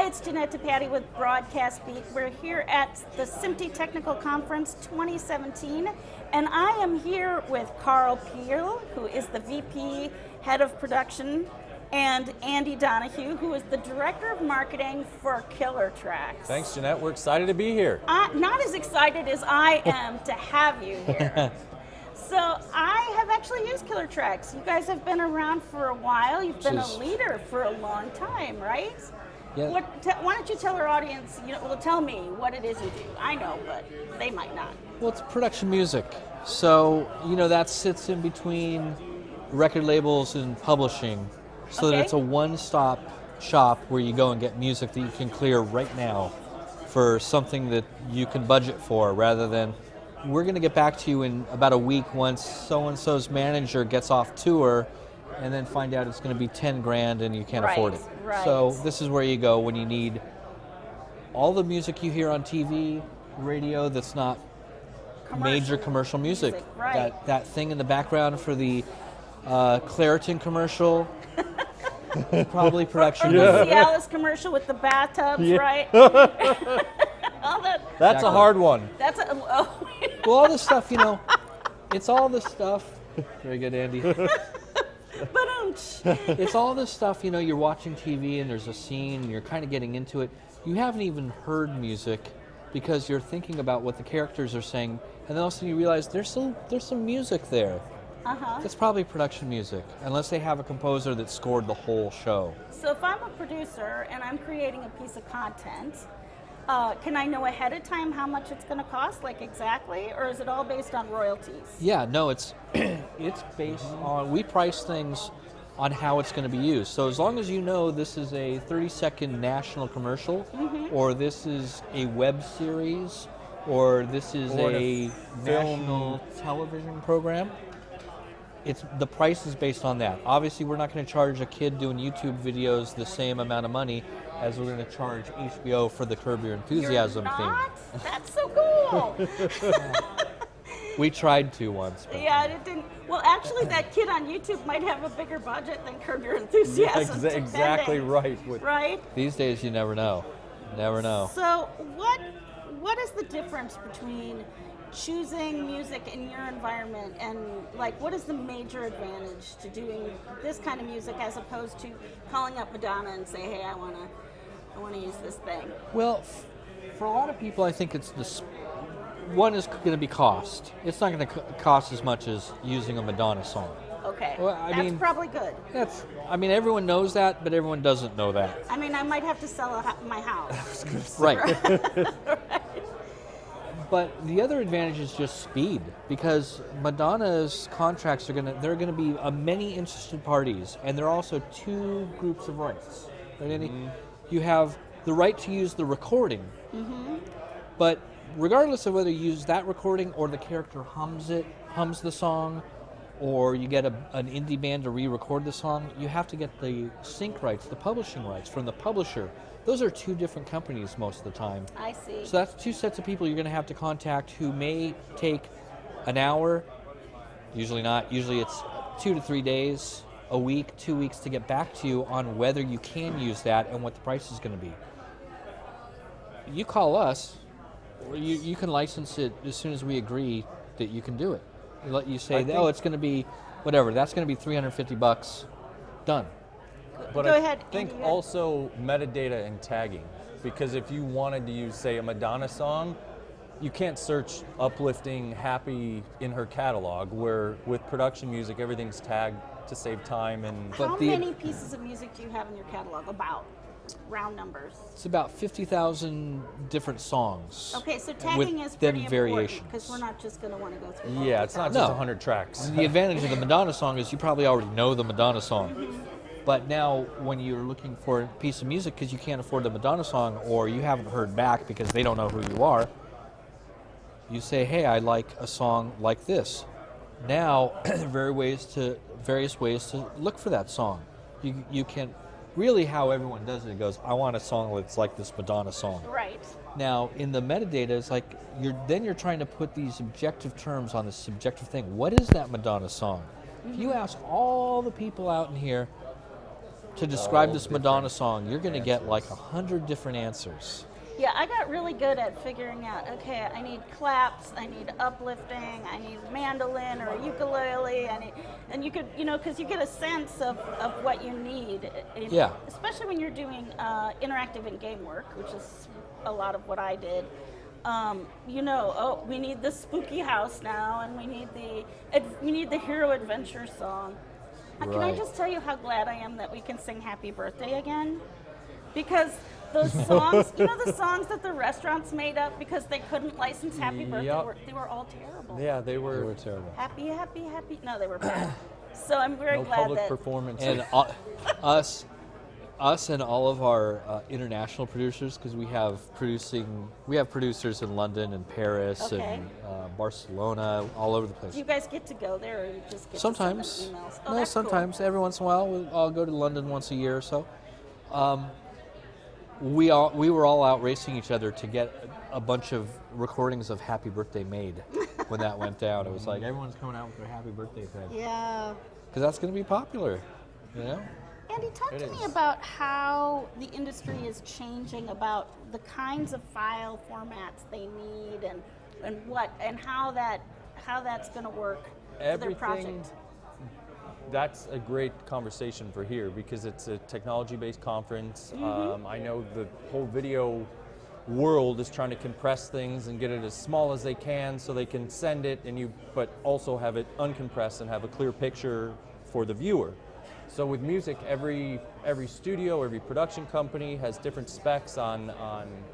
it's Jeanette DePatti with Broadcast Beat. We're here at the SMPTE Technical Conference 2017, and I am here with Carl Peel, who is the VP, Head of Production, and Andy Donahue, who is the Director of Marketing for Killer Tracks. Thanks, Jeanette. We're excited to be here. Not as excited as I am to have you here. So I have actually used Killer Tracks. You guys have been around for a while. You've been a leader for a long time, right? Yeah. Why don't you tell our audience, tell me what it is you do. I know, but they might not. Well, it's production music. So, that sits in between record labels and publishing. So that it's a one-stop shop where you go and get music that you can clear right now for something that you can budget for, rather than we're going to get back to you in about a week once so-and-so's manager gets off tour, and then find out it's going to be 10 grand and you can't afford it. Right. So this is where you go when you need all the music you hear on TV, radio that's not major commercial music. Right. That thing in the background for the Claritin commercial, probably production. The Cialis commercial with the bathtubs, right? All that. That's a hard one. That's a. Oh. Well, all this stuff, it's all this stuff. Very good, Andy. It's all this stuff, you're watching TV and there's a scene and you're kind of getting into it. You haven't even heard music because you're thinking about what the characters are saying, and then all of a sudden you realize there's some music there. That's probably production music, unless they have a composer that scored the whole show. So if I'm a producer and I'm creating a piece of content, can I know ahead of time how much it's going to cost, like exactly, or is it all based on royalties? Yeah, no, it's based on, we price things on how it's going to be used. So as long as you know this is a 30-second national commercial, or this is a web series, or this is a national television program, the price is based on that. Obviously, we're not going to charge a kid doing YouTube videos the same amount of money as we're going to charge HBO for the Curb Your Enthusiasm You're not? theme. That's so cool. We tried to once. But yeah, it didn't. Well, actually, that kid on YouTube might have a bigger budget than Curb Your Enthusiasm. Exactly right. Right? These days, you never know. Never know. So what is the difference between choosing music in your environment and what is the major advantage to doing this kind of music as opposed to calling up Madonna and say, hey, I want to use this thing? Well, for a lot of people, I think it's this. One is going to be cost. It's not going to cost as much as using a Madonna song. Okay, well, that's probably good. Everyone knows that, but everyone doesn't know that. I might have to sell my house. Right. But the other advantage is just speed, because Madonna's contracts there are going to be many interested parties, and there are also two groups of rights. Right? You have the right to use the recording, but regardless of whether you use that recording or the character hums the song, or you get an indie band to re-record the song, you have to get the sync rights, the publishing rights from the publisher. Those are two different companies most of the time. I see. So that's two sets of people you're going to have to contact who may take an hour, usually not. Usually it's 2 to 3 days, a week, 2 weeks to get back to you on whether you can use that and what the price is going to be. You call us, or you can license it as soon as we agree that you can do it. You say, it's going to be whatever, that's going to be $350, done. But Go ahead. I think also metadata and tagging, because if you wanted to use, say, a Madonna song, you can't search uplifting, happy in her catalog, where with production music, everything's tagged to save time. How many pieces of music do you have in your catalog? About round numbers. It's about 50,000 different songs. Okay, so tagging is pretty important, because we're not just going to want to go through. Yeah, it's not just 100 tracks. The advantage of the Madonna song is you probably already know the Madonna song. But now when you're looking for a piece of music because you can't afford the Madonna song, or you haven't heard back because they don't know who you are, you say, hey, I like a song like this. Now, various ways to look for that song. You can, really how everyone does it goes, I want a song that's like this Madonna song. Right. Now, in the metadata, it's like you're trying to put these objective terms on this subjective thing. What is that Madonna song? If you ask all the people out in here, to describe All this different Madonna song, you're going to get answers. like 100 different answers. Yeah, I got really good at figuring out, okay, I need claps, I need uplifting, I need mandolin or ukulele, and you could, because you get a sense of what you need. Yeah. Especially when you're doing interactive in-game work, which is a lot of what I did. We need the spooky house now, and we need the hero adventure song. Can I Right. just tell you how glad I am that we can sing Happy Birthday again? Because those songs, the songs that the restaurants made up because they couldn't license Happy Birthday, Yep. they were all terrible. Yeah, They were terrible. Happy, happy, happy. No, they were bad. So I'm very no glad public that. performance. And us and all of our international producers, because we have producers in London and Paris Okay. and Barcelona, all over the place. Do you guys get to go there, or you just get Sometimes, to send them emails? Oh, no, that's cool. sometimes. Every once in a while, I'll go to London once a year or so. We were all out racing each other to get a bunch of recordings of Happy Birthday made when that went down. It was like everyone's coming out with their Happy Birthday thing Yeah. because that's going to be popular, you know. Andy, talk It to me is. about how the industry is changing, about the kinds of file formats they need, and how that's going to work for their Everything. project. That's a great conversation for here because it's a technology-based conference. I know the whole video world is trying to compress things and get it as small as they can so they can send it, but also have it uncompressed and have a clear picture for the viewer. So with music, every studio, every production company has different specs on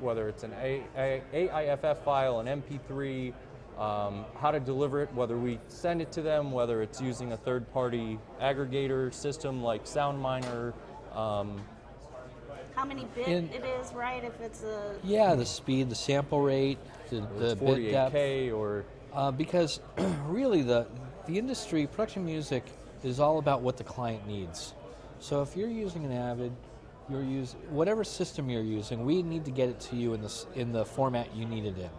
whether it's an AIFF file, an MP3, how to deliver it, whether we send it to them, whether it's using a third-party aggregator system like SoundMiner. How many bit it is, right? If it's a Yeah, the speed, the sample rate, the It's bit depth. 48K or Because really the industry, production music, is all about what the client needs. So if you're using an Avid, whatever system you're using, we need to get it to you in the format you need it in.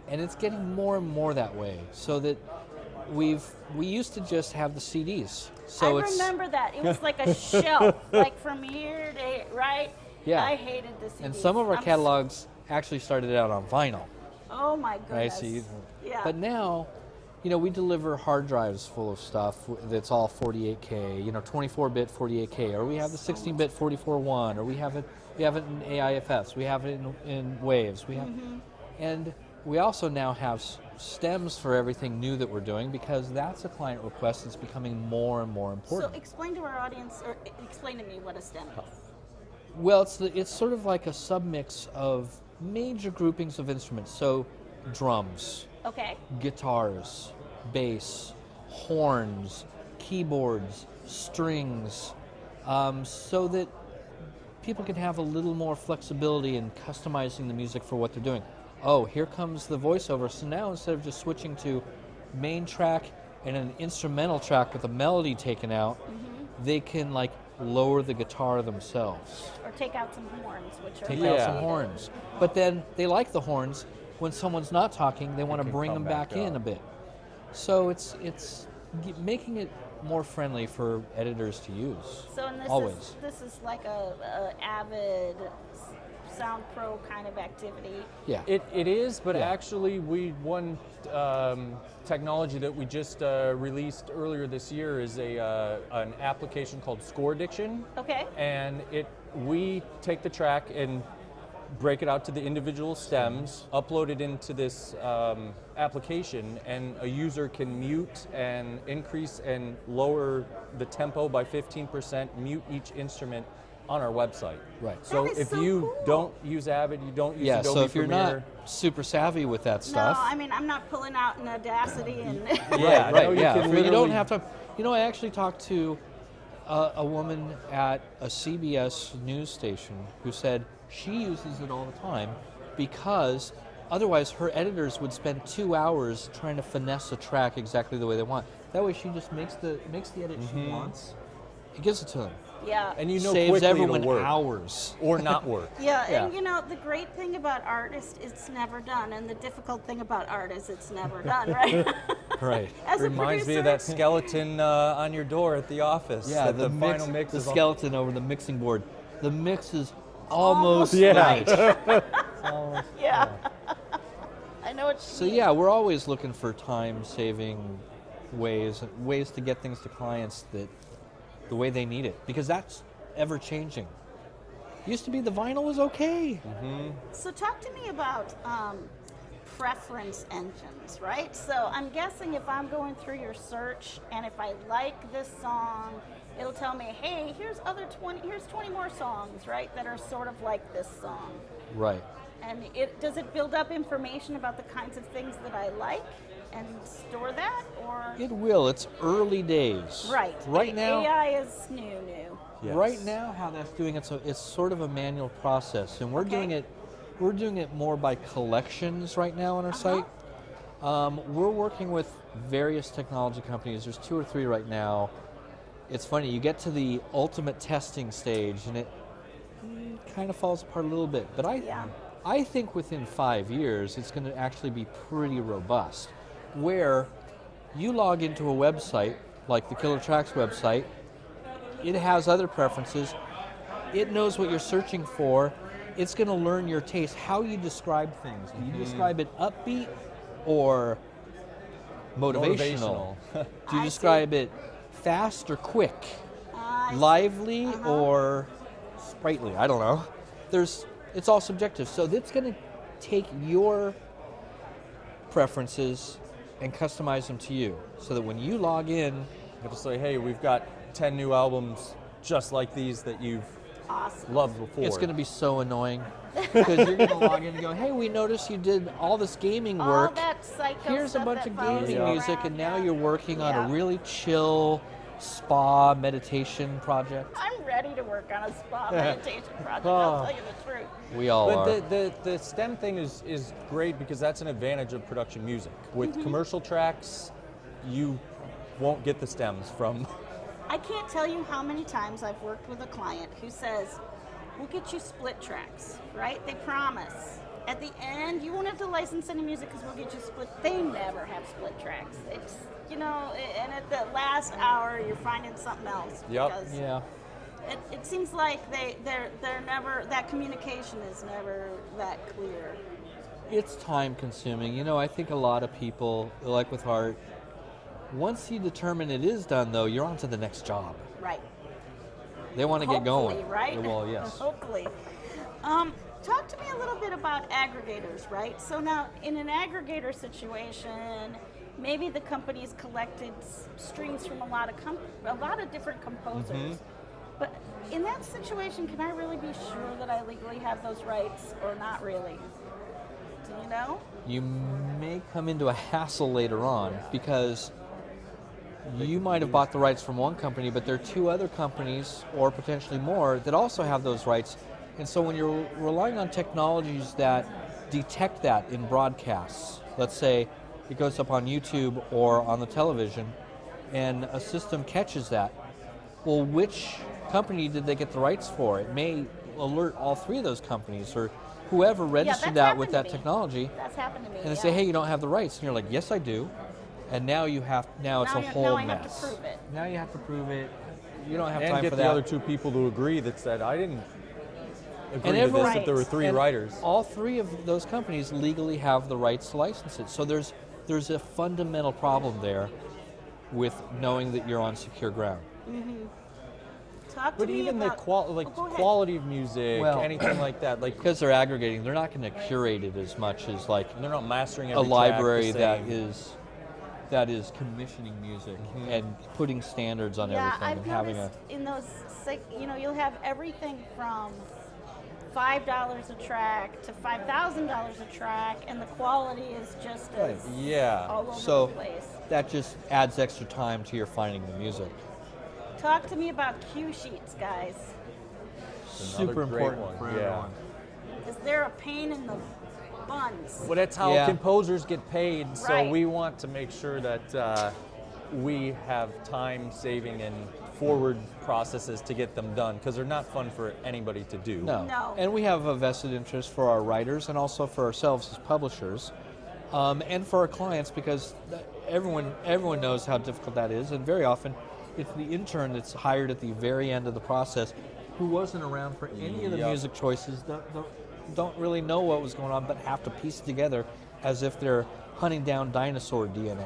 And it's getting more and more that way. So that we used to just have the CDs. So I remember that. It was like a shelf, like from here to, right? Yeah. I hated the CDs. And some of our I'm s- catalogs actually started out on vinyl. Oh my Right, goodness. Yeah. But now, we deliver hard drives full of stuff that's all 48K, 24-bit 48K, or we have the 16-bit 44.1, or we have it in AIFFs, we have it in waves, and we also now have stems for everything new that we're doing because that's a client request that's becoming more and more So important. explain to our audience, or explain to me what a stem is. Well, it's sort of like a submix of major groupings of instruments. So drums, Okay. guitars, bass, horns, keyboards, strings, so that people can have a little more flexibility in customizing the music for what they're doing. Oh, here comes the voiceover. So now instead of just switching to main track and an instrumental track with a melody taken out, they can lower the guitar themselves. Or take out some horns, which are Take much out some needed. horns. But then they like the horns. When someone's not talking, they want to can bring come them back back in up. a bit. So it's making it more friendly for editors to use. So and Always. this is like a Avid Sound Pro kind of activity. Yeah. It is, but Yeah. actually one technology that we just released earlier this year is an application called Score Diction. Okay. And we take the track and break it out to the individual stems, upload it into this application, and a user can mute and increase and lower the tempo by 15%, mute each instrument on our website. Right. So That is if so you cool. don't use Avid, you don't use Yeah, Adobe so if you're Premiere, not super savvy with that stuff. No, I mean I'm not pulling out an Audacity and Yeah, right, no, you yeah. can You don't literally- have to. I actually talked to a woman at a CBS news station who said she uses it all the time because otherwise her editors would spend 2 hours trying to finesse a track exactly the way they want. That way she just makes the edit she wants. It gives it to them. Yeah. And you know Saves quickly everyone it'll work. hours. Or not work. Yeah, Yeah. and you know, the great thing about art is it's never done, and the difficult thing about art is it's never done, right? Right. As a Reminds me of producer, that skeleton on your door at the office. Yeah, that the final mix the is on- skeleton over the mixing board. The mix is almost Yeah. right. It's almost- Yeah. I know what you So mean. yeah, we're always looking for time-saving ways to get things to clients that the way they need it, because that's ever changing. Used to be the vinyl was okay. So talk to me about preference engines, right? So I'm guessing if I'm going through your search and if I like this song, it'll tell me, hey, here's 20 more songs, right, that are sort of like this song. Right. And does it build up information about the kinds of things that I like and store that, or? It will. It's early days. Right. Right now. AI is new. Yes. Right now, how that's doing it, so it's sort of a manual process, and we're Okay. doing it. We're doing it more by collections right now on our site. We're working with various technology companies. There's 2 or 3 right now. It's funny. You get to the ultimate testing stage, and it kind of falls apart a little bit. But I think within 5 years, it's going to actually be pretty robust, where you log into a website like the Killer Tracks website. It has other preferences. It knows what you're searching for. It's going to learn your taste, how you describe things. Do you describe it upbeat or motivational? Do you I describe it fast or quick? I see. Lively or sprightly? I don't know. It's all subjective. So it's going to take your preferences and customize them to you, so that when you log in, It'll say, hey, we've got 10 new albums just like these that you've Awesome. loved before. it's going to be so annoying, because you're going to log in and go, hey, we noticed you did all this gaming All work. that psycho Here's a stuff bunch that of follows gaming you music, around, and now yeah. you're working on Yeah. a really chill spa meditation project. I'm ready to work on a spa meditation project, Oh. I'll tell you the truth. We all are. But the STEM thing is great because that's an advantage of production music. With commercial tracks, you won't get the stems from. I can't tell you how many times I've worked with a client who says, we'll get you split tracks, right? They promise. At the end, you won't have to license any music because we'll get you split. They never have split tracks. It's, and at the last hour, you're finding something else. Yep. Because Yeah. it seems like they're never, that communication is never that clear. It's time consuming. I think a lot of people, like with art, once you determine it is done, though, you're on to the next job. Right. They want to get Hopefully, going. right? Well, yes. Hopefully. Talk to me a little bit about aggregators, right? So now, in an aggregator situation, maybe the company's collected streams from a lot of different composers. But in that situation, can I really be sure that I legally have those rights, or not really? Do you know? You may come into a hassle later on, because you might have bought the rights from one company, but there are 2 other companies, or potentially more, that also have those rights. And so when you're relying on technologies that detect that in broadcasts, let's say it goes up on YouTube or on the television, and a system catches that, well, which company did they get the rights for? It may alert all 3 of those companies, or whoever registered that's that with happened that to me. technology. That's happened to me. And they yeah. say, hey, you don't have the rights. And you're like, yes, I do. And now it's Now a you- whole now I mess. have to prove it. Now you have to prove it. You don't have And time get for the that. other 2 people to agree that said, I didn't agree And to this, everyone- that there were 3 and writers. All 3 of those companies legally have the rights to license it. So there's a fundamental problem there with knowing that you're on secure ground. Talk to But me even the about, go ahead. quality of music, Well- anything like that, like Because they're aggregating, they're not going to curate it as much as like they're not mastering a every library track the same. that is commissioning music and putting standards on Yeah, everything I've and having noticed in those, you'll have everything from $5 a track to $5,000 a track, and the quality is just as Yeah. all over So the place. that just adds extra time to your finding the music. Talk to me about cue sheets, guys. Another Super great important one, for yeah. everyone. Is there a pain in the buns? Well, that's how Yeah. composers get paid. So Right. we want to make sure that we have time saving and forward processes to get them done, because they're not fun for anybody to do. No. And we have a vested interest for our writers and also for ourselves as publishers, and for our clients, because everyone knows how difficult that is, and very often it's the intern that's hired at the very end of the process who wasn't around for any of the Yep. music choices, don't really know what was going on, but have to piece it together as if they're hunting down dinosaur DNA.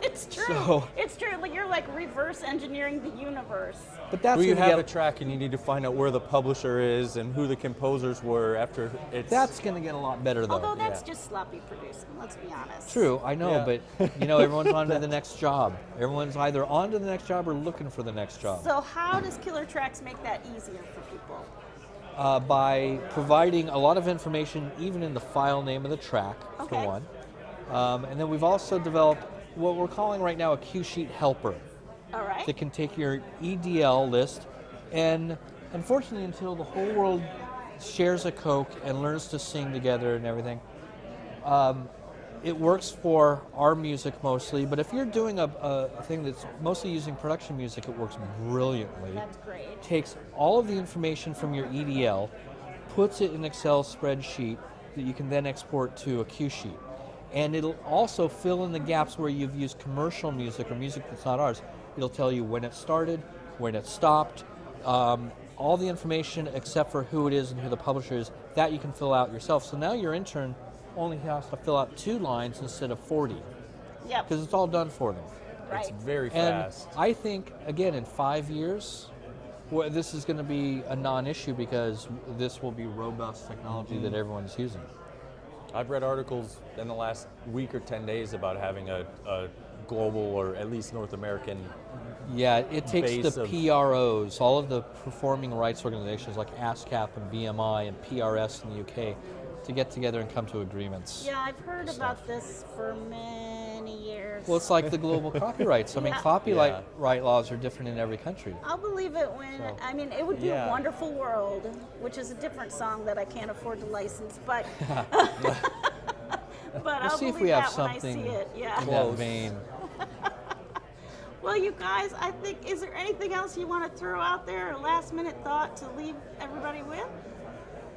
It's true. So- It's true. Like, you're like reverse engineering the universe. But that's Well, you gonna have a get, track and you need to find out where the publisher is and who the composers were after it's... that's going to get a lot better though. Although that's yeah. just sloppy producing, let's be honest. True, I know, Yeah. but everyone's on to the next job. Everyone's either on to the next job or looking for the next job. So how does Killer Tracks make that easier for people? By providing a lot of information, even in the file name of the track, Okay. for one. And then we've also developed what we're calling right now a cue sheet helper All right. that can take your EDL list, and unfortunately, until the whole world shares a Coke and learns to sing together and everything, it works for our music mostly. But if you're doing a thing that's mostly using production music, it works brilliantly. That's great. Takes all of the information from your EDL, puts it in an Excel spreadsheet that you can then export to a cue sheet. And it'll also fill in the gaps where you've used commercial music or music that's not ours. It'll tell you when it started, when it stopped, all the information except for who it is and who the publisher is, that you can fill out yourself. So now your intern only has to fill out 2 lines instead of 40, Yep. because it's all done for them. Right. It's very And fast. I think, again, in 5 years, this is going to be a non-issue because this will be robust technology that everyone's using. I've read articles in the last week or 10 days about having a global or at least North American. Yeah, it takes Base the of- PROs, all of the performing rights organizations like ASCAP and BMI and PRS in the UK, to get together and come to agreements. Yeah, I've heard about this for many years. Well, it's like the global copyrights. I mean, Yeah. copyright Yeah. right laws are different in every country. I'll believe it when, So- I mean, it would be Yeah. a wonderful world, which is a different song that I can't afford to license, but but I'll see if believe we have that when I something see it. Yeah. in that vein. Well, you guys, I think, is there anything else you want to throw out there, a last minute thought to leave everybody with?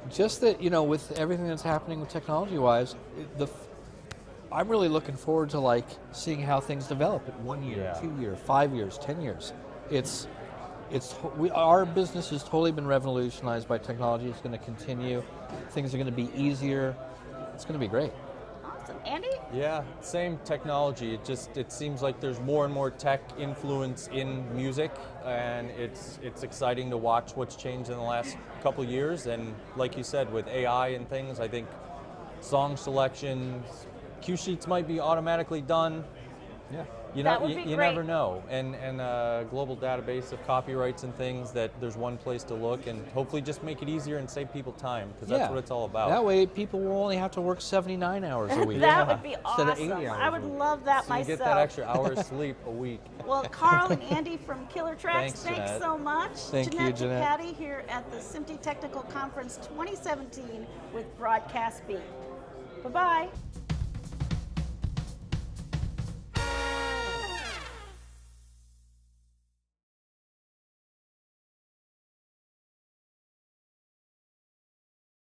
Just that, with everything that's happening with technology-wise, I'm really looking forward to seeing how things develop in 1 year, Yeah. 2 years, 5 years, 10 years. Our business has totally been revolutionized by technology. It's going to continue. Things are going to be easier. It's going to be great. Awesome. Andy? Yeah, same technology. It seems like there's more and more tech influence in music, and it's exciting to watch what's changed in the last couple years. And like you said, with AI and things, I think song selections, cue sheets might be automatically done. Yeah. That would be You great. never know. And a global database of copyrights and things, that there's one place to look, and hopefully just make it easier and save people time, because that's what it's all about. That way, people will only have to work 79 hours a week. That would be Instead of 80 awesome. hours I a would week. love that So you myself. get that extra hour of sleep a week. Well, Carl and Andy from Killer Tracks, Thanks, thanks Jeanette. so much. Thank you, Jeanette Jeanette. Ducati here at the SMPTE Technical Conference 2017 with Broadcast Beat. Bye-bye.